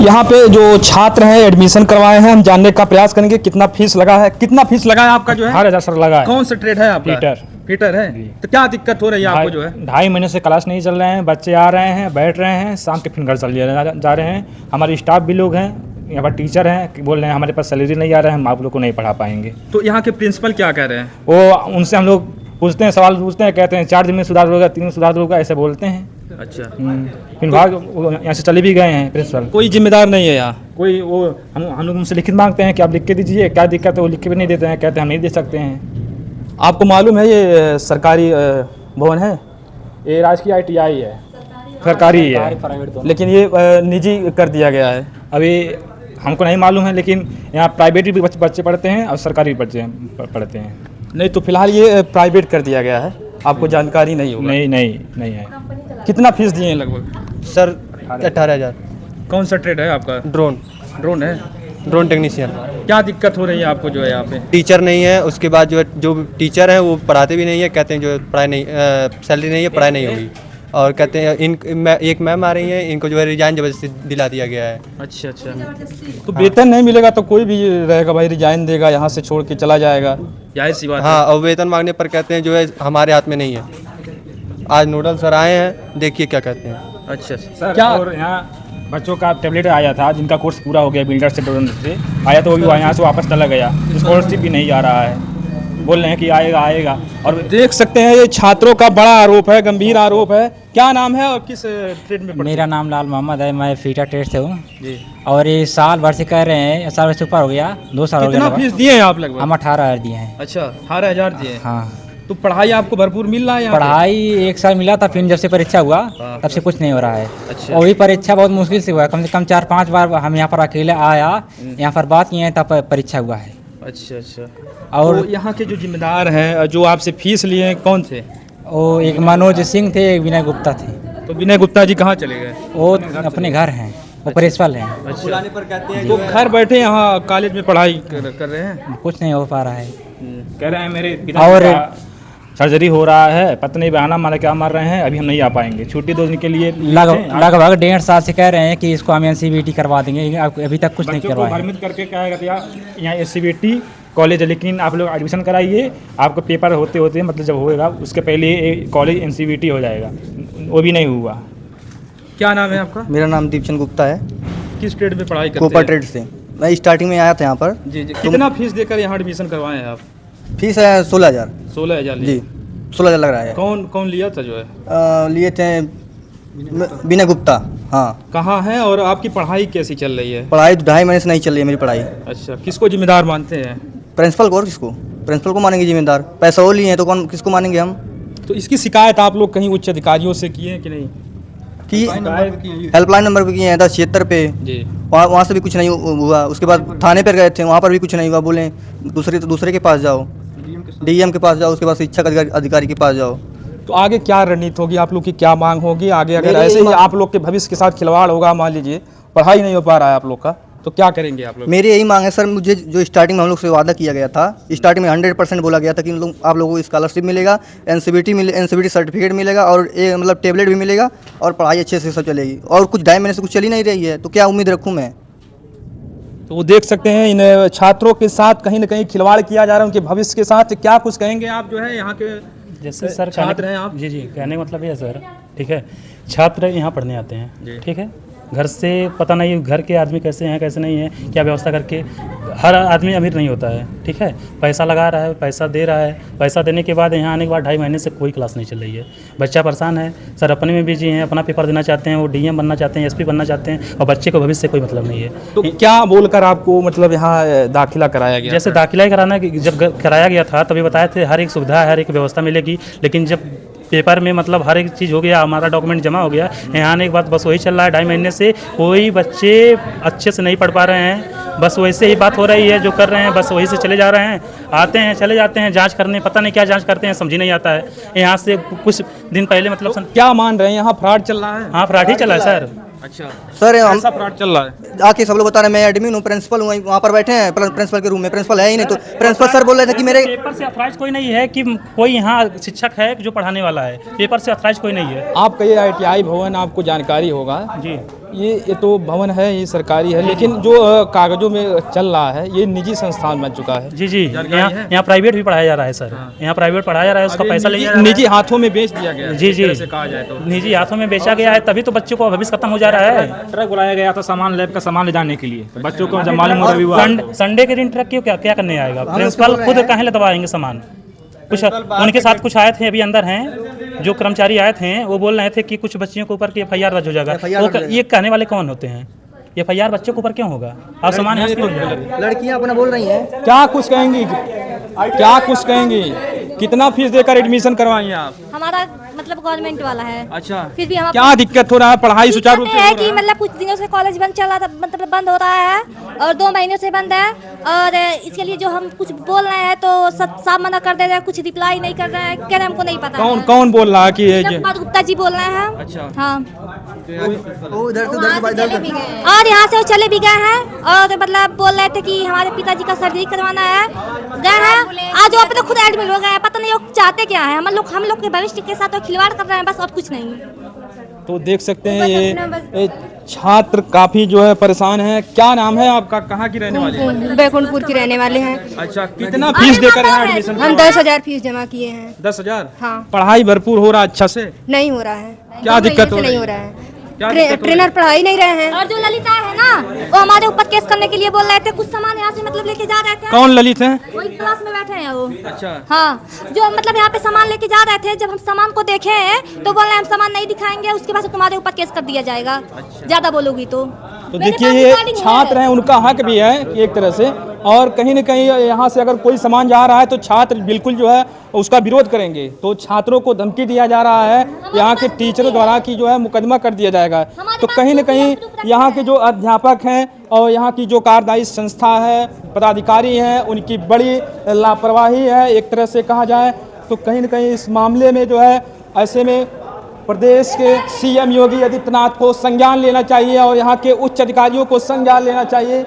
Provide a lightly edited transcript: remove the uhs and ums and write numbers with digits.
यहाँ पे जो छात्र हैं एडमिशन करवाए हैं, हम जानने का प्रयास करेंगे कितना फीस लगा है। कितना फीस लगा है आपका जो है? 18,000 सर लगा है। कौन सा ट्रेड है आपका? फीटर है। तो क्या दिक्कत हो रही है आपको जो है? 2.5 महीने से क्लास नहीं चल रहे हैं, बच्चे आ रहे हैं, बैठ रहे हैं, शाम के फिर घर चल जा रहे हैं। हमारे स्टाफ भी लोग हैं, यहाँ पर टीचर हैं कि बोल रहे हैं हमारे पास सैलरी नहीं आ रहा है, हम आप लोग को नहीं पढ़ा पाएंगे। तो यहाँ के प्रिंसिपल क्या कह रहे हैं? वो उनसे हम लोग पूछते हैं, सवाल पूछते हैं, कहते हैं 4 दिन में सुधार होगा, 3 दिन में सुधार होगा, ऐसे बोलते हैं। अच्छा। फिर भाग यहाँ से चले भी गए हैं प्रिंसिपल। कोई जिम्मेदार नहीं है यहाँ? कोई वो हम लोग उनसे लिखित मांगते हैं कि आप लिख के दीजिए, क्या दिक्कत है, वो लिख के भी नहीं देते हैं, कहते हैं हम नहीं दे सकते हैं। आपको मालूम है ये सरकारी भवन है? ये राजकीय ITI है, सरकारी है, लेकिन ये निजी कर दिया गया है। अभी हमको नहीं मालूम है, लेकिन यहाँ प्राइवेट भी बच्चे पढ़ते हैं और सरकारी भी बच्चे पढ़ते हैं। नहीं तो फिलहाल ये प्राइवेट कर दिया गया है, आपको जानकारी नहीं होगा? नहीं है। कितना फीस दिए हैं लगभग? सर 18,000। कौन सा ट्रेड है आपका? ड्रोन है। Drone technician. क्या दिक्कत हो रही है आपको जो है यहाँ पे? टीचर नहीं है, उसके बाद जो टीचर हैं वो पढ़ाते भी नहीं है, कहते हैं जो पढ़ाई नहीं, सैलरी नहीं है, पढ़ाई नहीं होगी। और कहते हैं एक मैम आ रही है, इनको जो है रिजाइन जबरदस्ती दिला दिया गया है। अच्छा। तो वेतन नहीं मिलेगा तो कोई भी रहेगा भाई, रिजाइन देगा, यहाँ से छोड़ के चला जाएगा, जाहिर सी बात है। हाँ, और वेतन मांगने पर कहते हैं जो है हमारे हाथ में नहीं है। आज नोडल सर आए हैं, देखिए क्या कहते हैं। अच्छा सर, क्या? और यहाँ बच्चों का टैबलेट आया था जिनका कोर्स पूरा हो गया, बिल्डर से ड्रोन से आया, तो वो भी यहाँ से वापस चला गया, स्कॉलरशिप भी नहीं आ रहा है, बोल रहे हैं कि आएगा। और देख सकते हैं ये छात्रों का बड़ा आरोप है, गंभीर आरोप है। क्या नाम है और किस ट्रेड में पढ़ते? मेरा नाम लाल मोहम्मद है, मैं फीटर ट्रेड से हूँ जी। और ये साल भर से कह रहे हैं, साल भर से ऊपर हो गया, 2 साल हो गया। कितना फीस दिए हैं आप लगभग? हम 18,000 दिए हैं। अच्छा, 18,000 दिए। हाँ, तो पढ़ाई आपको भरपूर मिल रहा है यहाँ पे? पढ़ाई 1 साल मिला था, फिर जब से परीक्षा हुआ तब से कुछ नहीं हो रहा है। अच्छा। और ये परीक्षा बहुत मुश्किल से हुआ है, कम से कम 4-5 बार हम यहाँ पर अकेले आया, यहाँ पर बात किए हैं तब परीक्षा हुआ है। अच्छा। और तो यहाँ के जो जिम्मेदार हैं जो आपसे फीस लिए हैं कौन थे? वो एक मनोज सिंह थे, एक विनय गुप्ता थे। तो विनय गुप्ता जी कहाँ चले गए? वो अपने घर हैं, वो प्रिंसिपल हैं। अच्छा। तो घर बैठे यहाँ कॉलेज में पढ़ाई कर रहे हैं? कुछ नहीं हो पा रहा है। कह रहे हैं मेरे पिता सर्जरी हो रहा है, पत्नी बहाना मारा क्या मार रहे हैं, अभी हम नहीं आ पाएंगे, छुट्टी 2 दिन के लिए। लगभग 1.5 साल से कह रहे हैं कि इसको हम NCVT करवा देंगे, अभी तक कुछ नहीं करवाया। भ्रमित करके क्या है, यहाँ SCVT कॉलेज है, लेकिन आप लोग एडमिशन कराइए, आपको पेपर होते मतलब जब होएगा उसके पहले कॉलेज NCVT हो जाएगा, वो भी नहीं हुआ। क्या नाम है आपका? मेरा नाम दीपचंद गुप्ता है। किस ट्रेड में पढ़ाई करते कोपा हैं? ट्रेड से मैं स्टार्टिंग में आया था यहाँ पर। जी। कितना फीस देकर यहाँ एडमिशन करवाए हैं आप? फीस है 16,000। 16,000 जी, 16,000 लग रहा है। कौन लिया था जो है? लिए थे विनय गुप्ता। हाँ। कहाँ है और आपकी पढ़ाई कैसी चल रही है? पढ़ाई 2.5 महीने से नहीं चल रही है मेरी पढ़ाई। अच्छा, किसको जिम्मेदार मानते हैं? प्रिंसिपल को। और किसको? प्रिंसिपल को मानेंगे जिम्मेदार, पैसा वो लिए हैं तो कौन किसको मानेंगे हम? तो इसकी शिकायत आप लोग कहीं उच्च अधिकारियों से किए हैं कि नहीं? कि हेल्पलाइन नंबर पे किए हैं 1076 पे। जी। वहाँ से भी कुछ नहीं हुआ। उसके बाद थाने पर गए थे, वहाँ पर भी कुछ नहीं हुआ। बोले दूसरे के पास जाओ, DM के पास जाओ, उसके बाद शिक्षा अधिकारी के पास जाओ। तो आगे क्या रणनीति होगी, आप लोग की क्या मांग होगी आगे? अगर ऐसे ही आप लोग के भविष्य के साथ खिलवाड़ होगा, मान लीजिए पढ़ाई नहीं हो पा रहा है आप लोग का, तो क्या करेंगे आप लोग? मेरी यही मांग है सर, मुझे जो स्टार्टिंग में हम लोग से वादा किया गया था, स्टार्टिंग में 100% बोला गया था कि आप लोगों को स्कॉलरशिप मिलेगा, NCVT सर्टिफिकेट मिलेगा और मतलब टेबलेट भी मिलेगा और पढ़ाई अच्छे से सब चलेगी। और कुछ 2.5 महीने से कुछ चल ही नहीं रही है, तो क्या उम्मीद रखूँ मैं? तो वो देख सकते हैं इन छात्रों के साथ कहीं ना कहीं खिलवाड़ किया जा रहा है, उनके भविष्य के साथ। क्या कुछ कहेंगे आप जो है यहाँ के जैसे सर छात्र हैं आप? जी कहने का मतलब ये है सर, ठीक है, छात्र यहाँ पढ़ने आते हैं, ठीक है, घर से पता नहीं घर के आदमी कैसे हैं कैसे नहीं हैं, क्या व्यवस्था करके, हर आदमी अमीर नहीं होता है, ठीक है, पैसा लगा रहा है, पैसा दे रहा है, पैसा देने के बाद यहाँ आने के बाद 2.5 महीने से कोई क्लास नहीं चल रही है, बच्चा परेशान है सर, अपने में बिजी हैं, अपना पेपर देना चाहते हैं, वो DM बनना चाहते हैं, SP बनना चाहते हैं, और बच्चे को भविष्य से कोई मतलब नहीं है। तो क्या बोलकर आपको मतलब यहाँ दाखिला कराया गया? जैसे दाखिला ही कराना, जब कराया गया था तभी बताए थे हर एक सुविधा हर एक व्यवस्था मिलेगी, लेकिन जब पेपर में मतलब हर एक चीज़ हो गया, हमारा डॉक्यूमेंट जमा हो गया, यहाँ आने के बाद बस वही चल रहा है। 2.5 महीने से कोई बच्चे अच्छे से नहीं पढ़ पा रहे हैं, बस वैसे ही बात हो रही है, जो कर रहे हैं बस वही से चले जा रहे हैं, आते हैं चले जाते हैं जांच करने, पता नहीं क्या जांच करते हैं, समझ ही नहीं आता है। यहाँ से कुछ दिन पहले मतलब क्या मान रहे हैं यहाँ फ्रॉड चल रहा है? हाँ, फ्रॉड ही चला है सर। अच्छा सर, ऐसा फ्रॉड चल रहा है? आके सब लोग बता रहे हैं, मैं एडमिन हूँ, प्रिंसिपल हूँ, वहाँ पर बैठे हैं प्रिंसिपल के रूम में, प्रिंसिपल है ही नहीं। तो प्रिंसिपल सर बोल रहे थे कि मेरे पेपर से अथराइज कोई नहीं है कि कोई यहाँ शिक्षक है जो पढ़ाने वाला है, पेपर से अथराइज कोई नहीं है। आपका ये ITI भवन आपको जानकारी होगा जी। ये तो भवन है, ये सरकारी है, लेकिन जो कागजों में चल रहा है ये निजी संस्थान बन चुका है। जी जी, यहाँ प्राइवेट भी पढ़ाया जा रहा है सर। यहाँ प्राइवेट पढ़ाया जा रहा है, उसका पैसा लिया जा रहा है। निजी हाथों में बेच दिया गया है, जी जी, एक तरह से कहा जाए तो निजी हाथों में बेचा गया है, तभी तो बच्चों को भविष्य खत्म हो जा रहा है। ट्रक बुलाया गया था सामान लैब का सामान ले जाने के लिए, बच्चों को जब मालूम हो रहा हुआ संडे के दिन ट्रक क्यों क्या क्या करने आएगा? प्रिंसिपल खुद कहाँ दबाएंगे सामान? कुछ उनके साथ कुछ आए थे, अभी अंदर हैं जो कर्मचारी आए थे, वो बोल रहे थे कि कुछ बच्चियों के ऊपर की FIR दर्ज हो जाएगा। ये कहने वाले कौन होते हैं? FIR बच्चों के ऊपर क्यों होगा? आप सामान यहाँ से क्यों ले जा रहे हैं? लड़कियां अपना बोल रही हैं। क्या कुछ कहेंगी, क्या कुछ कहेंगी? कितना फीस देकर एडमिशन करवाएंगे आप? हमारा मतलब गवर्नमेंट वाला है। अच्छा, फिर भी हम क्या दिक्कत हो रहा है? पढ़ाई सुचारू रूप से है हो कि रहा है? मतलब कुछ दिनों से कॉलेज बंद चल रहा था, मतलब बंद हो रहा है और 2 महीनों से बंद है, और इसके लिए जो हम कुछ बोल रहे हैं तो साफ मना कर दे रहे हैं, कुछ रिप्लाई नहीं कर रहे हैं, कह रहे हमको नहीं पता कौन है। कौन बोल रहा है कि ये कुमार गुप्ता जी बोल रहे हैं। अच्छा। हाँ, वो इधर से उधर और यहाँ से वो चले भी गए हैं, और मतलब बोल रहे थे कि हमारे पिताजी का सर्जरी करवाना है, गए हैं, आज वो अपने खुद एडमिट हो गए हैं। पता नहीं वो चाहते क्या है, हम लोग के भविष्य के साथ वो खिलवाड़ कर रहे हैं, बस और कुछ नहीं। तो देख सकते हैं ये छात्र काफी जो है परेशान है। क्या नाम है आपका, कहाँ की रहने वाली है? बैकुंठपुर की रहने वाले हैं। अच्छा, कितना फीस देकर यहाँ एडमिशन? हम 10,000 फीस जमा किए हैं। 10,000? हाँ। पढ़ाई भरपूर हो रहा अच्छा से? नहीं हो रहा है। क्या 2 दिक्कत महीने हो से रही नहीं है? हो रहा है। क्या दिक्कत हो रही ट्रेनर पढ़ा ही नहीं रहे हैं। और जो ललिता है ना, वो हमारे ऊपर केस करने के लिए बोल रहे थे, कुछ सामान यहाँ से मतलब लेके जा रहे थे। कौन ललित है? वही क्लास में बैठे हैं वो। अच्छा। हाँ, जो मतलब यहाँ पे सामान लेके जा रहे थे, जब हम सामान को देखे तो बोल रहे हैं हम सामान नहीं दिखाएंगे, उसके बाद तुम्हारे ऊपर केस कर दिया जाएगा। ज्यादा बोलोगी तो मेरे देखिए पास ये रिकॉर्डिंग छात्र हैं, उनका हक भी है एक तरह से, और कहीं न कहीं यहाँ से अगर कोई सामान जा रहा है तो छात्र बिल्कुल जो है उसका विरोध करेंगे। तो छात्रों को धमकी दिया जा रहा है यहाँ के टीचरों द्वारा कि जो है मुकदमा कर दिया जाएगा। तो कहीं न कहीं यहाँ के जो अध्यापक हैं और यहाँ की जो कार्यदायी संस्था है, पदाधिकारी हैं, उनकी बड़ी लापरवाही है एक तरह से कहा जाए। तो कहीं न कहीं इस मामले में जो है ऐसे में प्रदेश के CM योगी आदित्यनाथ को संज्ञान लेना चाहिए और यहाँ के उच्च अधिकारियों को संज्ञान लेना चाहिए।